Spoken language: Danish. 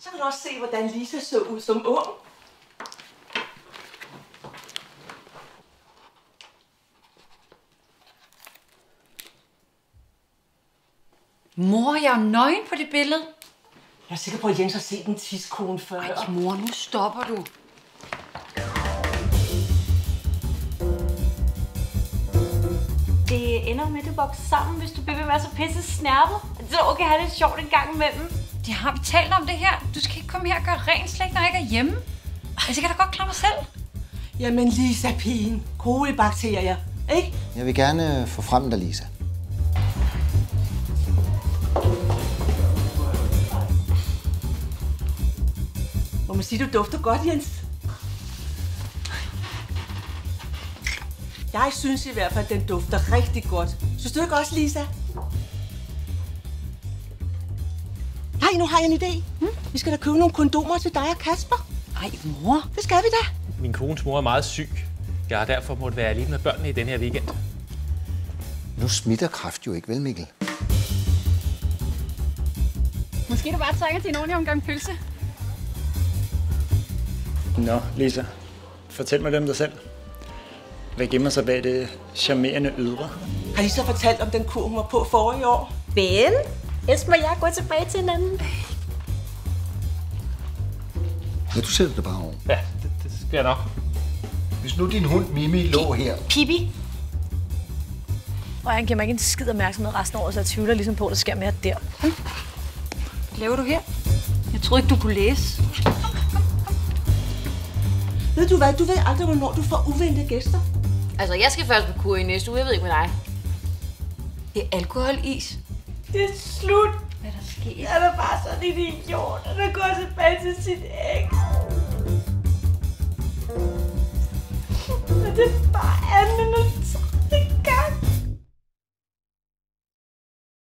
Så kan du også se, hvordan Lisa så ud som ung. Mor, jeg er nøgen på det billede. Jeg er sikker på, at Jens har set en tidskone før. Ej, mor, nu stopper du. Det ender med, at du vokser sammen, hvis du bliver ved at være så pisse snærpet. Så okay, have det sjovt en gang imellem. Det har vi talt om det her. Du skal ikke komme her og gøre rent slægt, når jeg ikke er hjemme. Altså, jeg kan da godt klare mig selv. Jamen, Lisa pigen. Kolibakterier, ikke? Jeg vil gerne få frem dig, Lisa. Må man sige, du dufter godt, Jens? Jeg synes i hvert fald, at den dufter rigtig godt. Synes du ikke også, Lisa? Nej, nu har jeg en idé. Vi skal da købe nogle kondomer til dig og Kasper. Ej, mor. Det skal vi da. Min kones mor er meget syg. Jeg har derfor måttet være alene med børnene i den her weekend. Nu smitter kræft jo ikke, vel Mikkel? Måske du bare trænger til en ordentlig omgang pølse. Nå, Lisa. Fortæl mig det om dig selv. Hvad gemmer sig bag det charmerende ydre? Har Lisa fortalt om den kur, hun var på forrige år? Ben, Esben og jeg går tilbage til hinanden. Ja, du sætter det bare over. Ja, det skal jeg nok. Hvis nu din hund Mimi lå her... Pippi. Og han giver mig ikke en skid opmærksomhed resten af året, så jeg tvivler ligesom på, at der sker mere der. Hvad laver du her? Jeg troede ikke, du kunne læse. Ved du hvad? Du ved aldrig, hvornår du får uventede gæster. Altså, jeg skal først på kur i næste uge. Jeg ved ikke med dig. Det er alkoholis. Det er slut. Hvad der sker? Han er bare sådan en idiot, der går tilbage til sit eks. Men det er bare anden